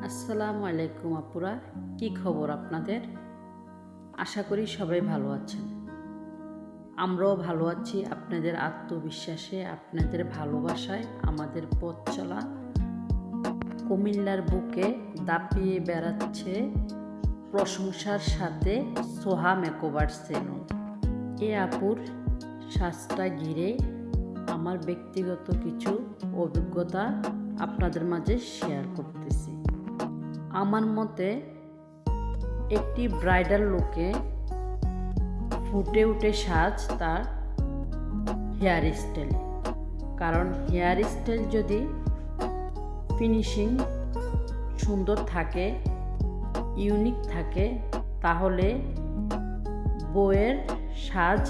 আসসালামু আলাইকুম আপুরা, কি খবর আপনাদের? আশা করি সবাই ভালো আছেন। আমরাও ভালো আছি আপনাদের আত্মবিশ্বাসে, আপনাদের ভালোবাসায়। আমাদের পথ চলা কুমিল্লার বুকে দাপিয়ে বেড়াচ্ছে প্রশংসার সাথে সোহা মেকওভার সেলুন। এ আপুর সাজটা ঘিরে আমার ব্যক্তিগত কিছু অভিজ্ঞতা আপনাদের মাঝে শেয়ার করতেছি। আমার মতে একটি ব্রাইডাল লুকে ফুটে উঠে সাজ তার হেয়ার স্টাইল। কারণ হেয়ার স্টাইল যদি ফিনিশিং সুন্দর থাকে, ইউনিক থাকে, তাহলে বউয়ের সাজ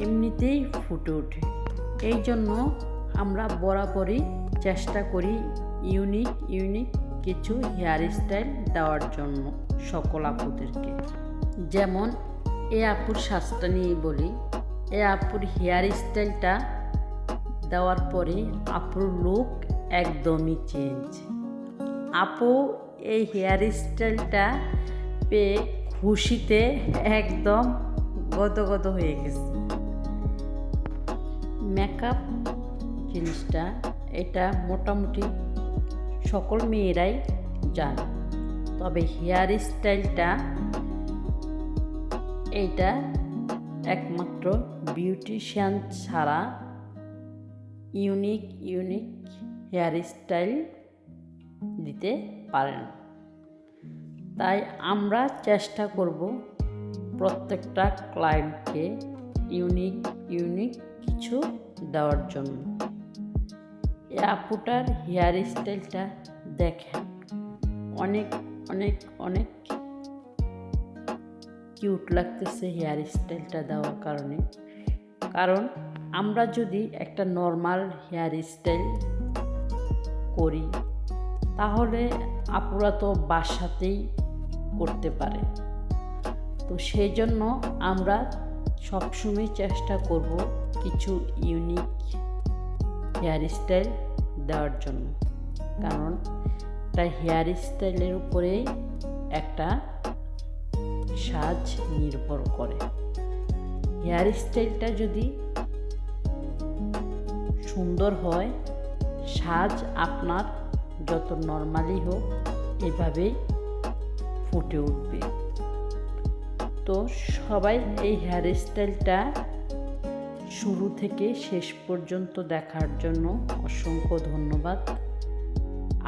এমনিতেই ফুটে ওঠে। এই জন্য আমরা বরাবরই চেষ্টা করি ইউনিক কিছু হেয়ার স্টাইল দেওয়ার জন্য সকল আপুদেরকে। যেমন এ আপুর সাজটা নিয়ে বলি, এ আপুর হেয়ার স্টাইলটা দেওয়ার পরে আপুর লুক একদমই চেঞ্জ। আপু এই হেয়ার স্টাইলটা পেয়ে খুশিতে একদম গদগদ হয়ে গেছে। মেকআপ জিনিসটা এটা মোটামুটি সকল মেয়েরাই জানে, তবে হেয়ার স্টাইলটা এইটা একমাত্র বিউটিশিয়ান ছাড়া ইউনিক হেয়ার স্টাইল দিতে পারে না। তাই আমরা চেষ্টা করব প্রত্যেকটা ক্লায়েন্টকে ইউনিক কিছু দেওয়ার জন্য। এই আপুটার হেয়ার স্টাইলটা দেখেন, অনেক কিউট লাগতেছে হেয়ার স্টাইলটা দেওয়ার কারণে। কারণ আমরা যদি একটা নর্মাল হেয়ার স্টাইল করি তাহলে আপুরা তো বাসাতেই করতে পারে। তো সেই জন্য আমরা সবসময় চেষ্টা করব কিছু ইউনিক হেয়ার স্টাইল দেওয়ার জন্য। কারণ তাই হেয়ার স্টাইলের উপরেই একটা সাজ নির্ভর করে। হেয়ার স্টাইলটা যদি সুন্দর হয়, সাজ আপনার যত নর্মালি হোক এভাবেই ফুটে উঠবে। তো সবাই এই হেয়ার স্টাইলটা শুরু থেকে শেষ পর্যন্ত দেখার জন্য অসংখ্য ধন্যবাদ।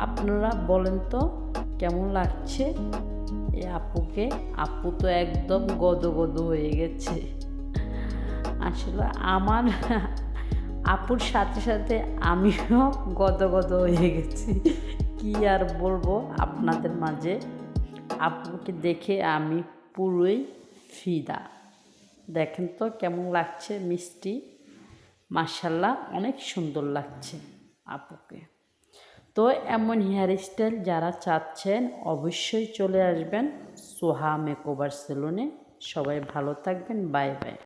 আপনারা বলেন তো কেমন লাগছে এই আপুকে? আপু তো একদম গদগদ হয়ে গেছে। আসলে আমার আপুর সাথে সাথে আমিও গদগদ হয়ে গেছি। কি আর বলবো আপনাদের মাঝে, আপুকে দেখে আমি পুরোই ফিদা। দেখেন তো কেমন লাগছে, মিষ্টি, মাশাআল্লাহ অনেক সুন্দর লাগছে আপুকে। তো এমন হেয়ার স্টাইল যারা চাচ্ছেন অবশ্যই চলে আসবেন সোহা মেকওভার সেলুনে। সবাই ভালো থাকবেন, বাই বাই।